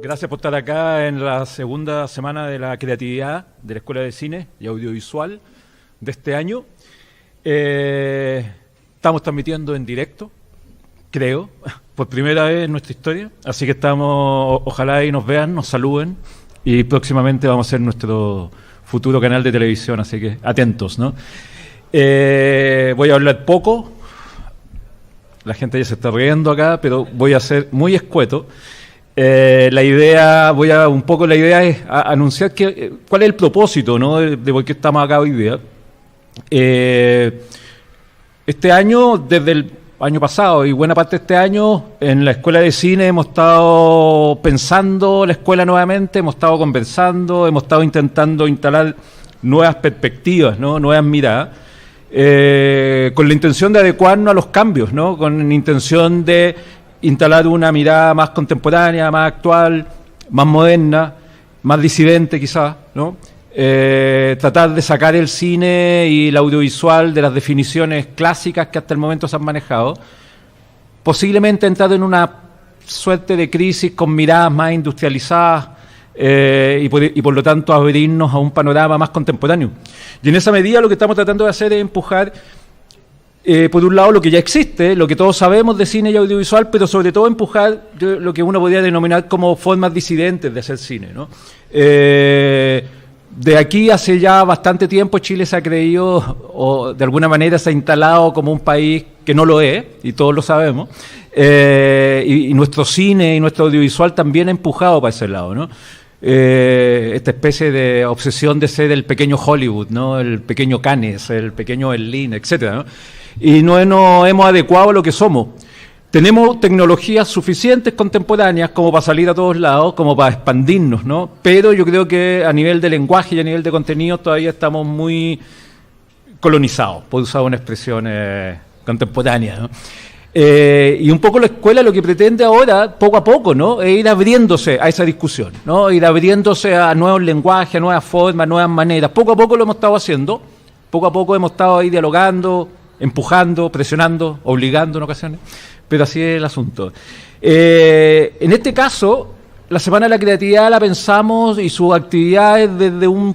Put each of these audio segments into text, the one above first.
Gracias por estar acá en la segunda semana de la creatividad de la Escuela de Cine y Audiovisual de este año. Estamos transmitiendo en directo, creo, por primera vez en nuestra historia. Así que ojalá ahí nos vean, nos saluden y próximamente vamos a hacer nuestro futuro canal de televisión, así que atentos, ¿no? Voy a hablar poco, la gente ya se está riendo acá, pero voy a ser muy escueto. La idea es anunciar cuál es el propósito, ¿no? de por qué estamos acá hoy día. Este año, desde el año pasado y buena parte de este año, en la Escuela de Cine hemos estado pensando la escuela nuevamente, hemos estado conversando, hemos estado intentando instalar nuevas perspectivas, ¿no? Nuevas miradas, con la intención de adecuarnos a los cambios, ¿no? Con la intención de instalar una mirada más contemporánea, más actual, más moderna, más disidente quizás, ¿no? Tratar de sacar el cine y el audiovisual de las definiciones clásicas que hasta el momento se han manejado, posiblemente entrar en una suerte de crisis con miradas más industrializadas y por lo tanto abrirnos a un panorama más contemporáneo. Y en esa medida lo que estamos tratando de hacer es empujar por un lado lo que ya existe, lo que todos sabemos de cine y audiovisual, pero sobre todo empujar lo que uno podría denominar como formas disidentes de hacer cine, ¿no? De aquí hace ya bastante tiempo Chile se ha creído, o de alguna manera se ha instalado como un país que no lo es, y todos lo sabemos, y nuestro cine y nuestro audiovisual también ha empujado para ese lado, ¿no? Esta especie de obsesión de ser el pequeño Hollywood, ¿no? El pequeño Cannes, el pequeño Berlín, etcétera, ¿no? Y no nos hemos adecuado a lo que somos. Tenemos tecnologías suficientes contemporáneas como para salir a todos lados, como para expandirnos, ¿no? Pero yo creo que a nivel de lenguaje y a nivel de contenido todavía estamos muy colonizados, por usar una expresión contemporánea, ¿no? Y un poco la escuela lo que pretende ahora, poco a poco, ¿no? Es ir abriéndose a esa discusión, ¿no? Ir abriéndose a nuevos lenguajes, a nuevas formas, nuevas maneras. Poco a poco lo hemos estado haciendo, poco a poco hemos estado ahí dialogando, empujando, presionando, obligando en ocasiones, pero así es el asunto. En este caso, la Semana de la Creatividad la pensamos y sus actividades desde yo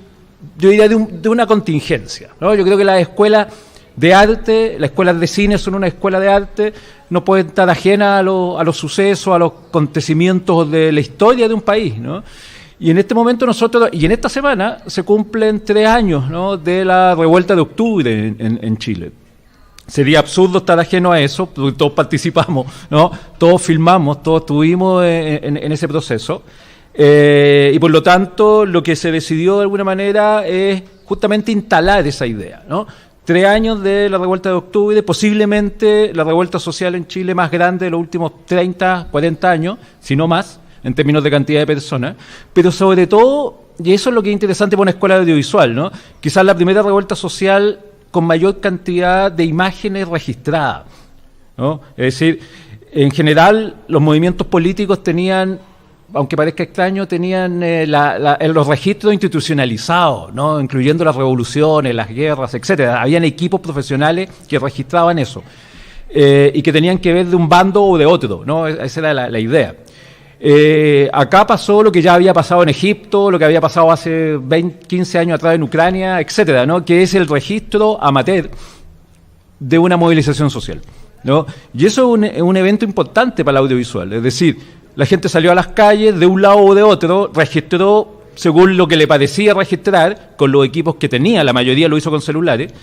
diría de una contingencia, ¿no? Yo creo que las escuelas de arte, las escuelas de cine son una escuela de arte, no pueden estar ajenas a los sucesos, a los acontecimientos de la historia de un país, ¿no? Y en este momento y en esta semana se cumplen 3 años, ¿no? De la revuelta de octubre en Chile. Sería absurdo estar ajeno a eso, porque todos participamos, ¿no? Todos filmamos, todos estuvimos en ese proceso. Y por lo tanto, lo que se decidió de alguna manera es justamente instalar esa idea, ¿no? 3 años de la revuelta de octubre, posiblemente la revuelta social en Chile más grande de los últimos 30, 40 años, si no más, en términos de cantidad de personas, pero sobre todo, y eso es lo que es interesante para una escuela de audiovisual, ¿no? Quizás la primera revuelta social con mayor cantidad de imágenes registradas, ¿no? Es decir, en general los movimientos políticos tenían, aunque parezca extraño, tenían los registros institucionalizados, ¿no? Incluyendo las revoluciones, las guerras, etcétera. Habían equipos profesionales que registraban eso y que tenían que ver de un bando o de otro, ¿no? Esa era la idea. Acá pasó lo que ya había pasado en Egipto, lo que había pasado hace 15 años atrás en Ucrania, etcétera, ¿no? Que es el registro amateur de una movilización social, ¿no? Y eso es un evento importante para el audiovisual, es decir, la gente salió a las calles de un lado o de otro, registró según lo que le parecía registrar, con los equipos que tenía, la mayoría lo hizo con celulares,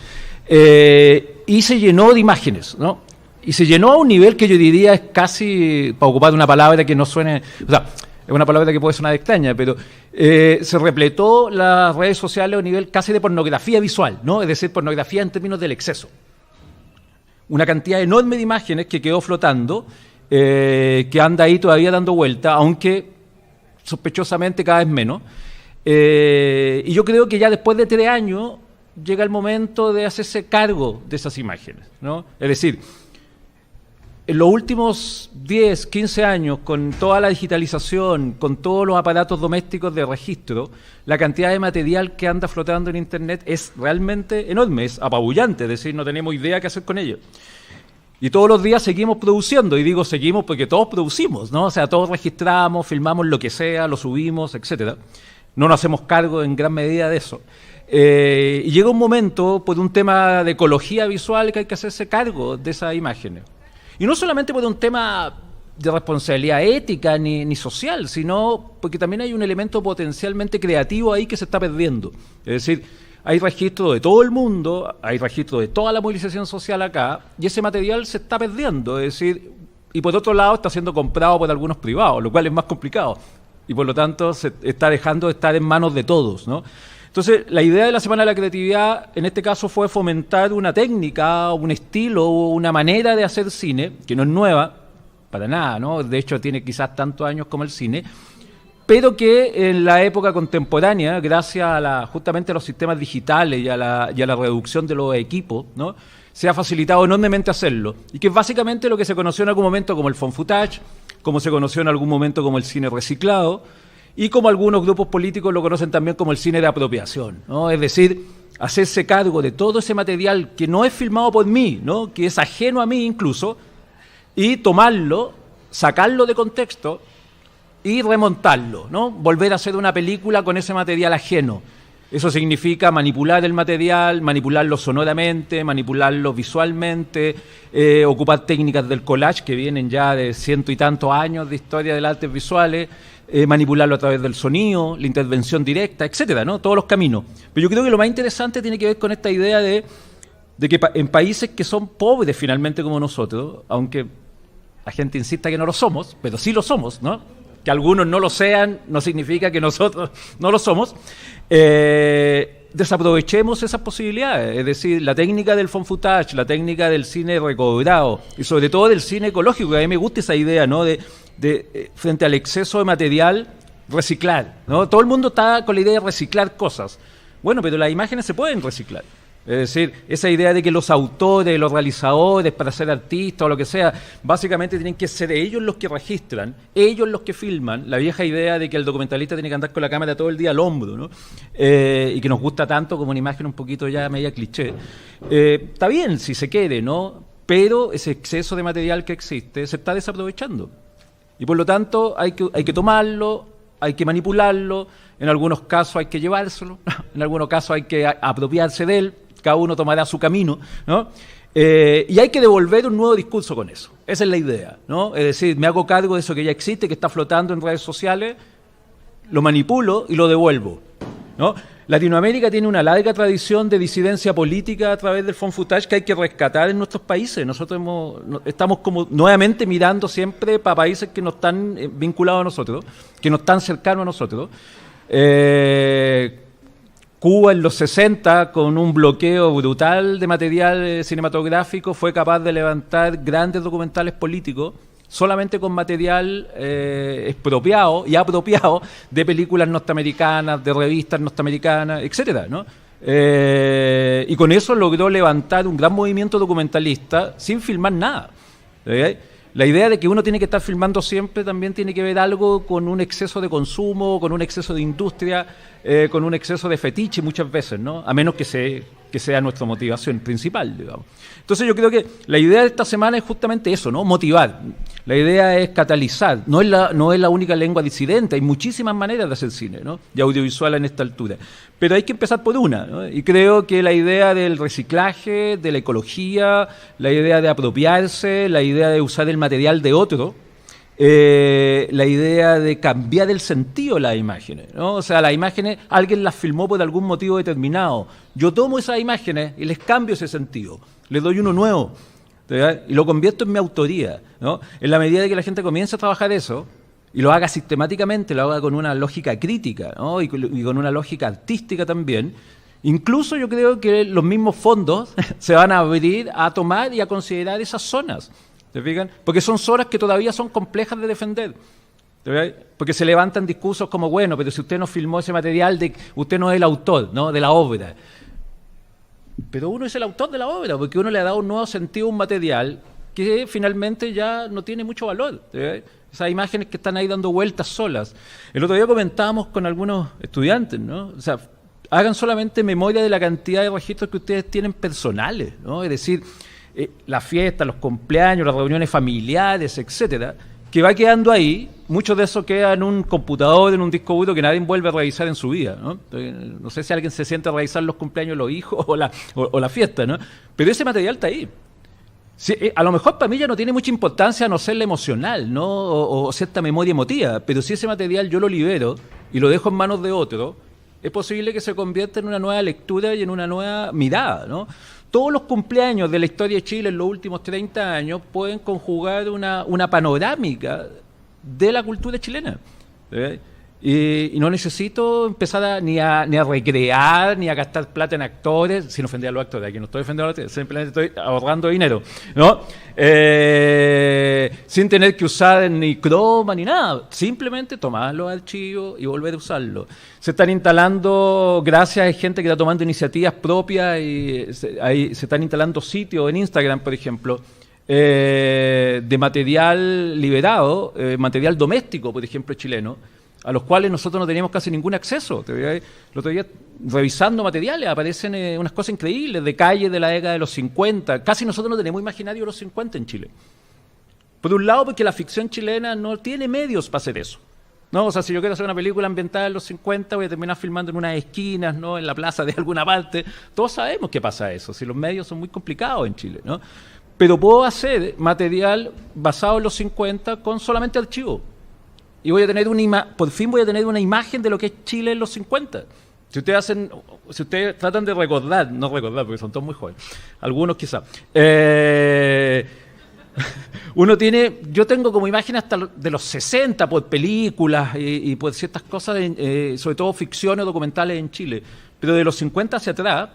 y se llenó de imágenes, ¿no? Y se llenó a un nivel que yo diría es casi, para ocupar una palabra que no suene, o sea, es una palabra que puede sonar extraña, pero se repletó las redes sociales a un nivel casi de pornografía visual, ¿no? Es decir, pornografía en términos del exceso. Una cantidad enorme de imágenes que quedó flotando, que anda ahí todavía dando vuelta, aunque sospechosamente cada vez menos. Y yo creo que ya después de 3 años llega el momento de hacerse cargo de esas imágenes, ¿no? Es decir, en los últimos 10, 15 años, con toda la digitalización, con todos los aparatos domésticos de registro, la cantidad de material que anda flotando en Internet es realmente enorme, es apabullante, es decir, no tenemos idea qué hacer con ello. Y todos los días seguimos produciendo, y digo seguimos porque todos producimos, ¿no? O sea, todos registramos, filmamos lo que sea, lo subimos, etcétera. No nos hacemos cargo en gran medida de eso. Y llega un momento, por un tema de ecología visual, que hay que hacerse cargo de esas imágenes. Y no solamente por un tema de responsabilidad ética ni social, sino porque también hay un elemento potencialmente creativo ahí que se está perdiendo. Es decir, hay registro de todo el mundo, hay registro de toda la movilización social acá, y ese material se está perdiendo, es decir, y por otro lado está siendo comprado por algunos privados, lo cual es más complicado, y por lo tanto se está dejando de estar en manos de todos, ¿no? Entonces, la idea de la Semana de la Creatividad, en este caso, fue fomentar una técnica, un estilo, una manera de hacer cine, que no es nueva, para nada, ¿no? De hecho, tiene quizás tantos años como el cine, pero que en la época contemporánea, gracias a justamente a los sistemas digitales y a la reducción de los equipos, ¿no?, se ha facilitado enormemente hacerlo. Y que es básicamente lo que se conoció en algún momento como el found footage, como se conoció en algún momento como el cine reciclado, y como algunos grupos políticos lo conocen también como el cine de apropiación, ¿no? Es decir, hacerse cargo de todo ese material que no es filmado por mí, ¿no?, que es ajeno a mí incluso, y tomarlo, sacarlo de contexto y remontarlo, ¿no? Volver a hacer una película con ese material ajeno. Eso significa manipular el material, manipularlo sonoramente, manipularlo visualmente, ocupar técnicas del collage que vienen ya de ciento y tantos años de historia de las artes visuales, manipularlo a través del sonido, la intervención directa, etcétera, ¿no? Todos los caminos. Pero yo creo que lo más interesante tiene que ver con esta idea de que en países que son pobres finalmente como nosotros, aunque la gente insista que no lo somos, pero sí lo somos, ¿no? Que algunos no lo sean no significa que nosotros no lo somos. Desaprovechemos esas posibilidades, es decir, la técnica del found footage, la técnica del cine recobrado y sobre todo del cine ecológico, que a mí me gusta esa idea, ¿no?, de frente al exceso de material, reciclar, ¿no? Todo el mundo está con la idea de reciclar cosas. Bueno, pero las imágenes se pueden reciclar. Es decir, esa idea de que los autores, los realizadores, para ser artistas o lo que sea, básicamente tienen que ser ellos los que registran, ellos los que filman, la vieja idea de que el documentalista tiene que andar con la cámara todo el día al hombro, ¿no? Y que nos gusta tanto como una imagen un poquito ya media cliché. Está bien si se quiere, ¿no? Pero ese exceso de material que existe se está desaprovechando. Y por lo tanto hay que tomarlo, hay que manipularlo, en algunos casos hay que llevárselo, en algunos casos hay que apropiarse de él, cada uno tomará su camino, ¿no? Y hay que devolver un nuevo discurso con eso. Esa es la idea, ¿no? Es decir, me hago cargo de eso que ya existe, que está flotando en redes sociales, lo manipulo y lo devuelvo, ¿no? Latinoamérica tiene una larga tradición de disidencia política a través del found footage que hay que rescatar en nuestros países. Nosotros estamos como nuevamente mirando siempre para países que no están vinculados a nosotros, que no están cercanos a nosotros. Cuba en los 60, con un bloqueo brutal de material cinematográfico, fue capaz de levantar grandes documentales políticos solamente con material expropiado y apropiado de películas norteamericanas, de revistas norteamericanas, etcétera, ¿no? Y con eso logró levantar un gran movimiento documentalista sin filmar nada. La idea de que uno tiene que estar filmando siempre también tiene que ver algo con un exceso de consumo, con un exceso de industria, con un exceso de fetiche muchas veces, ¿no? A menos que sea nuestra motivación principal, digamos. Entonces yo creo que la idea de esta semana es justamente eso, ¿no? Motivar. La idea es catalizar. No es la única lengua disidente, hay muchísimas maneras de hacer cine, ¿no?, y audiovisual en esta altura. Pero hay que empezar por una, ¿no? Y creo que la idea del reciclaje, de la ecología, la idea de apropiarse, la idea de usar el material de otro, la idea de cambiar el sentido de las imágenes, ¿no? O sea, las imágenes, alguien las filmó por algún motivo determinado. Yo tomo esas imágenes y les cambio ese sentido, les doy uno nuevo, ¿verdad?, y lo convierto en mi autoría, ¿no? En la medida de que la gente comience a trabajar eso y lo haga sistemáticamente, lo haga con una lógica crítica, ¿no?, y con una lógica artística también, incluso yo creo que los mismos fondos se van a abrir a tomar y a considerar esas zonas. ¿Te fijan? Porque son zonas que todavía son complejas de defender. Porque se levantan discursos como, bueno, pero si usted no filmó ese material, usted no es el autor, ¿no?, de la obra. Pero uno es el autor de la obra, porque uno le ha dado un nuevo sentido a un material que finalmente ya no tiene mucho valor. Esas imágenes que están ahí dando vueltas solas. El otro día comentábamos con algunos estudiantes, ¿no? O sea, hagan solamente memoria de la cantidad de registros que ustedes tienen personales, ¿no? Es decir, la fiesta, los cumpleaños, las reuniones familiares, etcétera, que va quedando ahí. Mucho de eso queda en un computador, en un disco duro que nadie vuelve a revisar en su vida, ¿no? No sé si alguien se siente a revisar los cumpleaños de los hijos o la fiesta, ¿no? Pero ese material está ahí. Sí, a lo mejor para mí ya no tiene mucha importancia a no ser la emocional, ¿no? O cierta memoria emotiva, pero si ese material yo lo libero y lo dejo en manos de otro, es posible que se convierta en una nueva lectura y en una nueva mirada, ¿no? Todos los cumpleaños de la historia de Chile en los últimos 30 años pueden conjugar una panorámica de la cultura chilena. Y no necesito empezar ni a recrear, ni a gastar plata en actores, sin ofender a los actores, aquí no estoy ofendiendo a los actores, simplemente estoy ahorrando dinero, ¿no? Sin tener que usar ni croma ni nada, simplemente tomar los archivos y volver a usarlos. Se están instalando, gracias a gente que está tomando iniciativas propias, y se están instalando sitios en Instagram, por ejemplo, de material liberado, material doméstico, por ejemplo, chileno, a los cuales nosotros no teníamos casi ningún acceso. El otro día, revisando materiales, aparecen unas cosas increíbles de calles de la década de los 50. Casi nosotros no tenemos imaginario de los 50 en Chile. Por un lado, porque la ficción chilena no tiene medios para hacer eso, ¿no? O sea, si yo quiero hacer una película ambientada en los 50, voy a terminar filmando en unas esquinas, ¿no? En la plaza de alguna parte. Todos sabemos que pasa eso, si los medios son muy complicados en Chile, ¿no? Pero puedo hacer material basado en los 50 con solamente archivo. Y voy a tener por fin voy a tener una imagen de lo que es Chile en los 50. Si ustedes tratan de recordar, no recordar porque son todos muy jóvenes, algunos quizás. Yo tengo como imagen hasta de los 60 por películas y por ciertas cosas, sobre todo ficciones documentales en Chile, pero de los 50 hacia atrás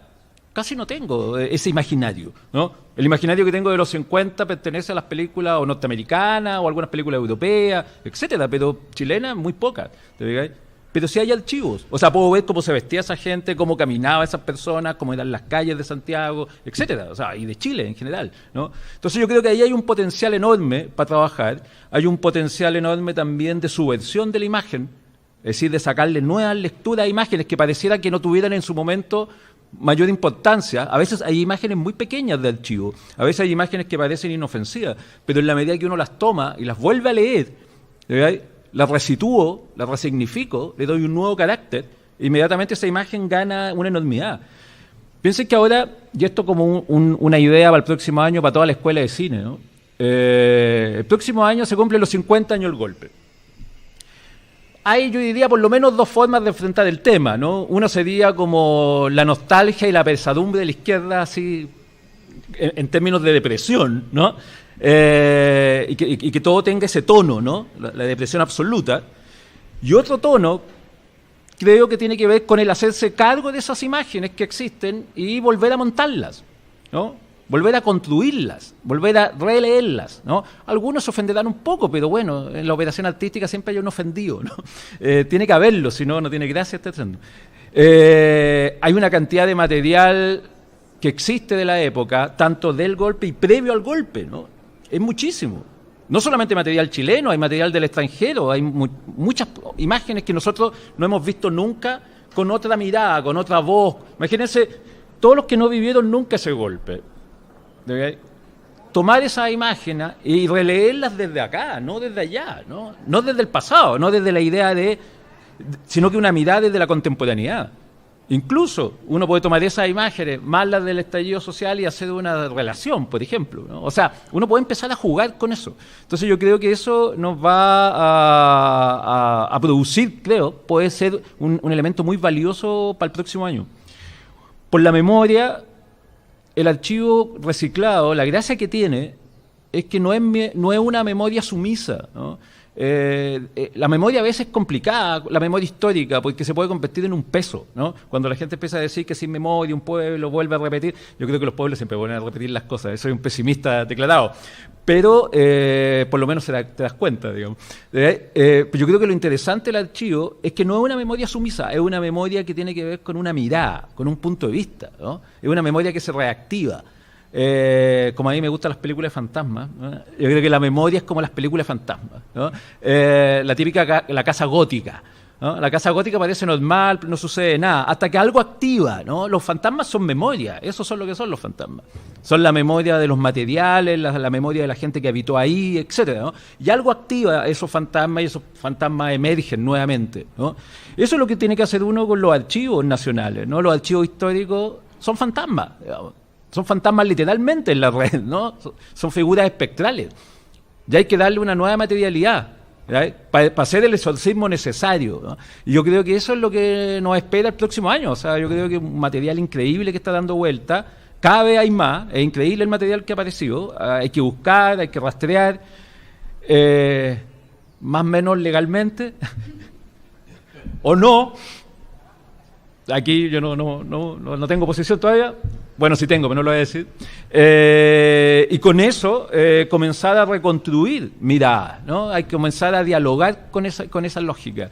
casi no tengo ese imaginario, ¿no? El imaginario que tengo de los 50 pertenece a las películas o norteamericanas o algunas películas europeas, etcétera, pero chilenas muy pocas, ¿te digáis? Pero sí hay archivos, o sea, puedo ver cómo se vestía esa gente, cómo caminaba esas personas, cómo eran las calles de Santiago, etcétera, o sea, y de Chile en general, ¿no? Entonces yo creo que ahí hay un potencial enorme para trabajar, hay un potencial enorme también de subversión de la imagen, es decir, de sacarle nuevas lecturas a imágenes que pareciera que no tuvieran en su momento mayor importancia. A veces hay imágenes muy pequeñas de archivo, a veces hay imágenes que parecen inofensivas, pero en la medida que uno las toma y las vuelve a leer, ¿verdad?, las resitúo, las resignifico, le doy un nuevo carácter, inmediatamente esa imagen gana una enormidad. Piensen que ahora, y esto como una idea para el próximo año, para toda la escuela de cine, ¿no? El próximo año se cumplen los 50 años del golpe. Hay, yo diría, por lo menos dos formas de enfrentar el tema, ¿no? Uno sería como la nostalgia y la pesadumbre de la izquierda, así, en términos de depresión, ¿no? Y que todo tenga ese tono, ¿no? La depresión absoluta. Y otro tono, creo que tiene que ver con el hacerse cargo de esas imágenes que existen y volver a montarlas, ¿no? Volver a construirlas, volver a releerlas, ¿no? Algunos se ofenderán un poco, pero bueno, en la operación artística siempre hay un ofendido, ¿no? Tiene que haberlo, si no, no tiene gracia estar haciendo. Hay una cantidad de material que existe de la época, tanto del golpe y previo al golpe, ¿no? Es muchísimo. No solamente material chileno, hay material del extranjero, hay muchas imágenes que nosotros no hemos visto nunca con otra mirada, con otra voz. Imagínense, todos los que no vivieron nunca ese golpe, tomar esas imágenes y releerlas desde acá, no desde allá, no desde el pasado, no desde la idea sino que una mirada desde la contemporaneidad. Incluso uno puede tomar esas imágenes más las del estallido social y hacer una relación, por ejemplo, ¿no? O sea, uno puede empezar a jugar con eso. Entonces yo creo que eso nos va a producir, puede ser un elemento muy valioso para el próximo año. Por la memoria, el archivo reciclado, la gracia que tiene es que no es una memoria sumisa, ¿no? La memoria a veces es complicada, la memoria histórica, porque se puede convertir en un peso, ¿no? Cuando la gente empieza a decir que sin memoria un pueblo vuelve a repetir, yo creo que los pueblos siempre vuelven a repetir las cosas, soy un pesimista declarado, pero por lo menos te das cuenta, digamos. Pero yo creo que lo interesante del archivo es que no es una memoria sumisa, es una memoria que tiene que ver con una mirada, con un punto de vista, ¿no? Es una memoria que se reactiva. Como a mí me gustan las películas de fantasmas, ¿no? Yo creo que la memoria es como las películas de fantasmas, ¿no? La típica la casa gótica, ¿no? La casa gótica parece normal, no sucede nada, hasta que algo activa, ¿no? Los fantasmas son memoria, esos son lo que son los fantasmas. Son la memoria de los materiales, la memoria de la gente que habitó ahí, etcétera, ¿no? Y algo activa esos fantasmas y esos fantasmas emergen nuevamente, ¿no? Eso es lo que tiene que hacer uno con los archivos nacionales, ¿no? Los archivos históricos son fantasmas, digamos. Son fantasmas literalmente en la red, ¿no? Son figuras espectrales. Ya hay que darle una nueva materialidad para hacer el exorcismo necesario, ¿no? Y yo creo que eso es lo que nos espera el próximo año. O sea, yo creo que un material increíble que está dando vuelta, cada vez hay más, es increíble el material que ha aparecido, hay que buscar, hay que rastrear, más o menos legalmente, o no. Aquí yo no tengo posición todavía. Bueno, sí tengo, pero no lo voy a decir. Y con eso comenzar a reconstruir miradas, ¿no? Hay que comenzar a dialogar con esa lógica.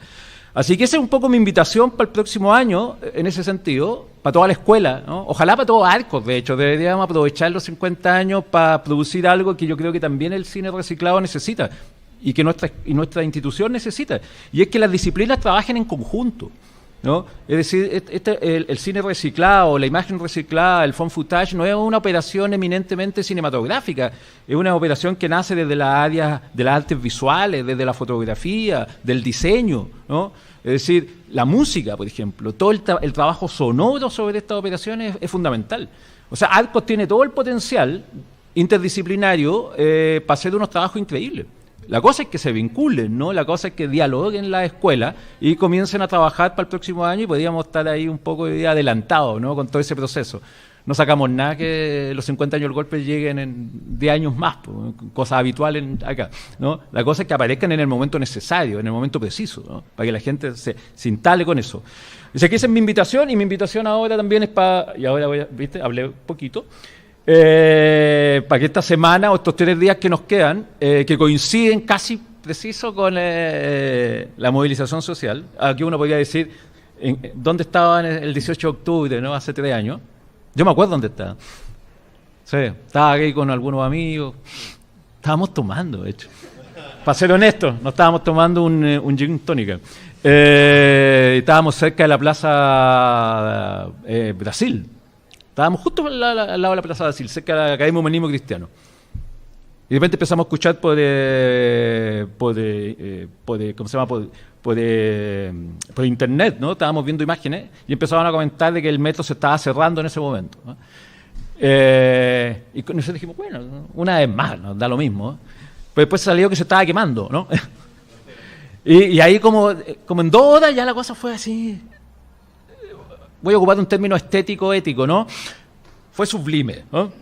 Así que esa es un poco mi invitación para el próximo año, en ese sentido, para toda la escuela, ¿no? Ojalá para todos Arcos, de hecho. Deberíamos aprovechar los 50 años para producir algo que yo creo que también el cine reciclado necesita y que nuestra institución necesita. Y es que las disciplinas trabajen en conjunto, ¿no? Es decir, el cine reciclado, la imagen reciclada, el found footage no es una operación eminentemente cinematográfica, es una operación que nace desde las áreas de las artes visuales, desde la fotografía, del diseño, ¿no? Es decir, la música, por ejemplo, todo el trabajo sonoro sobre estas operaciones es fundamental. O sea, Arcos tiene todo el potencial interdisciplinario para hacer unos trabajos increíbles. La cosa es que se vinculen, ¿no? La cosa es que dialoguen las escuelas y comiencen a trabajar para el próximo año y podríamos estar ahí un poco adelantados, ¿no? Con todo ese proceso. No sacamos nada que los 50 años del golpe lleguen en 10 años más, pues, cosas habituales acá, ¿no? La cosa es que aparezcan en el momento necesario, en el momento preciso, ¿no? Para que la gente se instale con eso. Así que esa es mi invitación, y mi invitación ahora también es para, y ahora ¿viste? Hablé un poquito. Para que esta semana o estos 3 días que nos quedan, que coinciden casi preciso con la movilización social, aquí uno podría decir, ¿dónde estaban el 18 de octubre, ¿no? Hace 3 años? Yo me acuerdo dónde estaba. Sí, estaba aquí con algunos amigos, estábamos tomando, de hecho. Para ser honesto, no estábamos tomando un gin tónica. Estábamos cerca de la Plaza Brasil. Estábamos justo al lado de la Plaza Brasil, cerca de la Academia Humanismo Cristiano. Y de repente empezamos a escuchar por internet, ¿no? Estábamos viendo imágenes y empezaban a comentar de que el metro se estaba cerrando en ese momento, ¿no? Y nosotros dijimos, bueno, una vez más, nos da lo mismo, ¿no? Pero después salió que se estaba quemando, ¿no? y ahí como en 2 horas ya la cosa fue así. Voy a ocupar un término estético, ético, ¿no? Fue sublime, ¿no?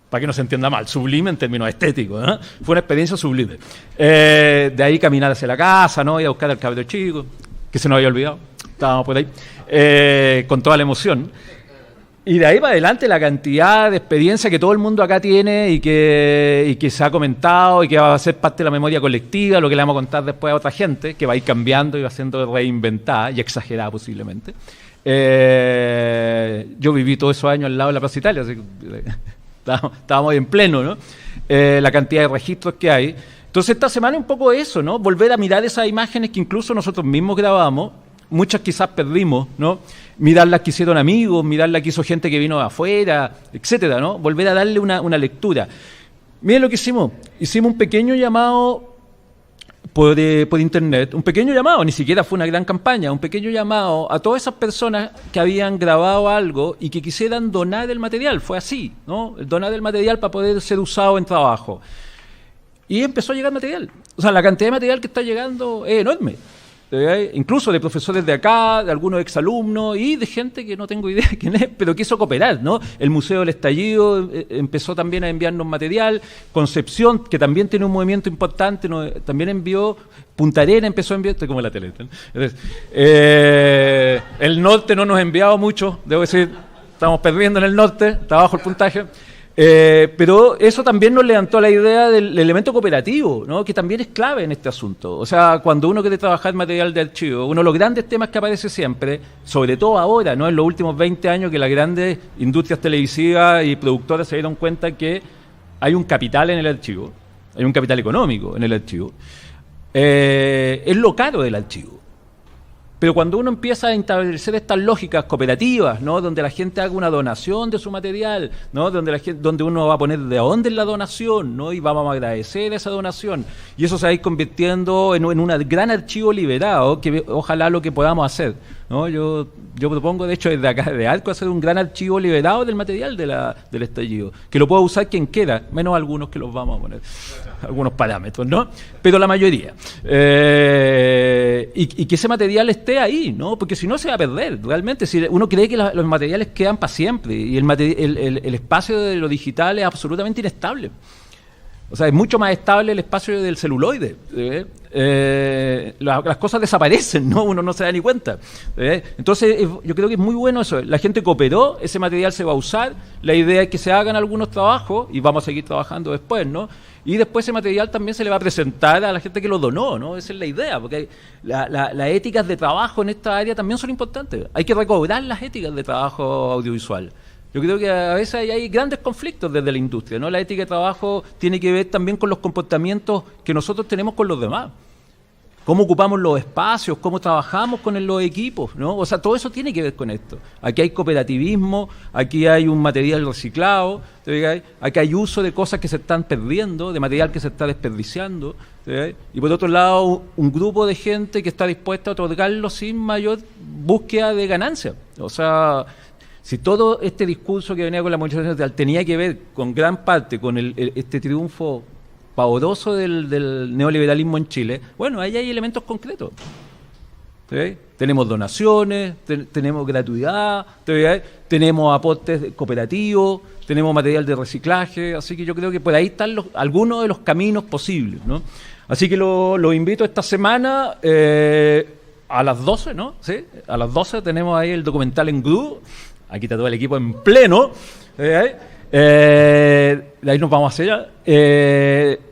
Para que no se entienda mal, sublime en términos estéticos, ¿no? Fue una experiencia sublime. De ahí caminar hacia la casa, ¿no? Ir a buscar al cabro chico, que se nos había olvidado, estábamos por ahí, con toda la emoción. Y de ahí para adelante la cantidad de experiencia que todo el mundo acá tiene y que se ha comentado y que va a ser parte de la memoria colectiva, lo que le vamos a contar después a otra gente, que va a ir cambiando y va siendo reinventada y exagerada posiblemente. Yo viví todos esos años al lado de la Plaza Italia, así que estábamos en pleno, ¿no? La cantidad de registros que hay. Entonces esta semana es un poco eso, ¿no? Volver a mirar esas imágenes que incluso nosotros mismos grabamos, muchas quizás perdimos, ¿no? Mirar las que hicieron amigos, mirar las que hizo gente que vino de afuera, etcétera, ¿no? Volver a darle una lectura. Miren lo que hicimos. Hicimos un pequeño llamado por internet, un pequeño llamado, ni siquiera fue una gran campaña, un pequeño llamado a todas esas personas que habían grabado algo y que quisieran donar el material. Fue así, ¿no? Donar el material para poder ser usado en trabajo. Y empezó a llegar material. O sea, la cantidad de material que está llegando es enorme. Incluso de profesores de acá, de algunos exalumnos y de gente que no tengo idea de quién es, pero quiso cooperar, ¿no? El Museo del Estallido empezó también a enviarnos material, Concepción, que también tiene un movimiento importante, también envió, Punta Arenas empezó a enviar, estoy como la tele. Entonces, el norte no nos ha enviado mucho, debo decir, estamos perdiendo en el norte, está bajo el puntaje. Pero eso también nos levantó la idea del elemento cooperativo, ¿no? Que también es clave en este asunto. O sea, cuando uno quiere trabajar material de archivo, uno de los grandes temas que aparece siempre, sobre todo ahora, ¿no? En los últimos 20 años, que las grandes industrias televisivas y productoras se dieron cuenta que hay un capital en el archivo, hay un capital económico en el archivo, es lo caro del archivo. Pero cuando uno empieza a establecer estas lógicas cooperativas, ¿no? Donde la gente haga una donación de su material, ¿no? Donde uno va a poner de dónde es la donación, ¿no? Y vamos a agradecer esa donación. Y eso se va a ir convirtiendo en un gran archivo liberado, que ojalá lo que podamos hacer, ¿no? Yo propongo, de hecho, desde acá, de ARCO, hacer un gran archivo liberado del material del estallido, que lo pueda usar quien quiera, menos algunos que los vamos a poner, algunos parámetros, ¿no? Pero la mayoría. Y que ese material esté ahí, ¿no? Porque si no se va a perder, realmente. Si uno cree que los materiales quedan para siempre y el espacio de lo digital es absolutamente inestable. O sea, es mucho más estable el espacio del celuloide. Las cosas desaparecen, ¿no? Uno no se da ni cuenta. Entonces, yo creo que es muy bueno eso. La gente cooperó, ese material se va a usar. La idea es que se hagan algunos trabajos y vamos a seguir trabajando después, ¿no? Y después ese material también se le va a presentar a la gente que lo donó, ¿no? Esa es la idea, porque las éticas de trabajo en esta área también son importantes. Hay que recobrar las éticas de trabajo audiovisual. Yo creo que a veces hay grandes conflictos desde la industria, ¿no? La ética de trabajo tiene que ver también con los comportamientos que nosotros tenemos con los demás. Cómo ocupamos los espacios, cómo trabajamos con los equipos, ¿no? O sea, todo eso tiene que ver con esto. Aquí hay cooperativismo, aquí hay un material reciclado, aquí hay uso de cosas que se están perdiendo, de material que se está desperdiciando, y por otro lado, un grupo de gente que está dispuesta a otorgarlo sin mayor búsqueda de ganancia. O sea, si todo este discurso que venía con la movilización social tenía que ver con gran parte con este triunfo pavoroso del neoliberalismo en Chile, bueno, ahí hay elementos concretos. ¿Sí? Tenemos donaciones, tenemos gratuidad, tenemos aportes cooperativos, tenemos material de reciclaje, así que yo creo que por ahí están algunos de los caminos posibles, ¿no? Así que lo invito esta semana a las 12, ¿no? ¿Sí? A las 12 tenemos ahí el documental en GRU. Aquí está todo el equipo en pleno. De ahí nos vamos a hacer.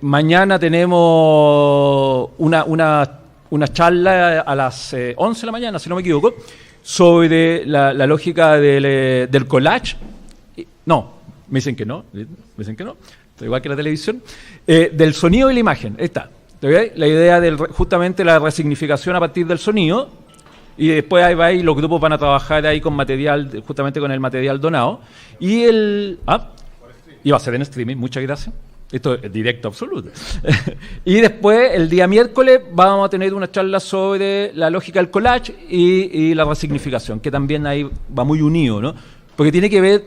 Mañana tenemos una charla a las 11 de la mañana, si no me equivoco, sobre la lógica del collage. No, me dicen que no. Estoy igual que la televisión. Del sonido y la imagen. Ahí está. La idea justamente la resignificación a partir del sonido. Y después ahí va y los grupos van a trabajar ahí con material, justamente con el material donado. Y va a ser en streaming, muchas gracias. Esto es directo absoluto. Y después, el día miércoles, vamos a tener una charla sobre la lógica del collage y la resignificación, que también ahí va muy unido, ¿no? Porque tiene que ver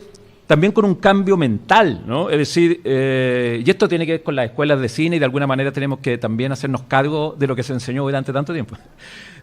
también con un cambio mental, ¿no? Es decir, y esto tiene que ver con las escuelas de cine y de alguna manera tenemos que también hacernos cargo de lo que se enseñó durante tanto tiempo.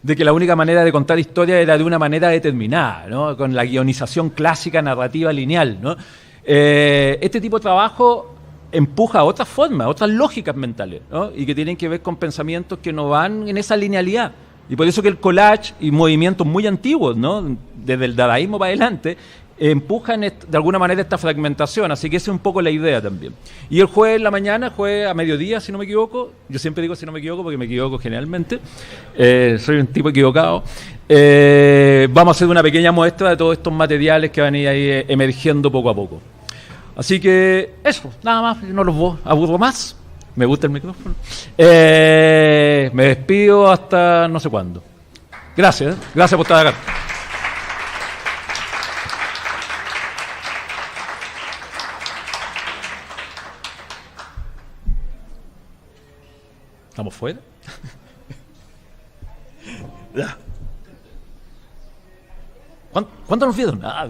De que la única manera de contar historia era de una manera determinada, ¿no? Con la guionización clásica, narrativa, lineal, ¿no? Este tipo de trabajo empuja a otras formas, a otras lógicas mentales, ¿no? Y que tienen que ver con pensamientos que no van en esa linealidad. Y por eso que el collage y movimientos muy antiguos, ¿no? Desde el dadaísmo para adelante, empujan de alguna manera esta fragmentación, así que esa es un poco la idea también. Y el jueves en la mañana, jueves a mediodía, si no me equivoco, yo siempre digo si no me equivoco porque me equivoco generalmente, soy un tipo equivocado, vamos a hacer una pequeña muestra de todos estos materiales que van a ir ahí emergiendo poco a poco. Así que eso, nada más, no los aburro más, me gusta el micrófono, me despido hasta no sé cuándo. Gracias por estar acá. ¿Estamos fuera? ¿Cuánto nos vieron? Nada.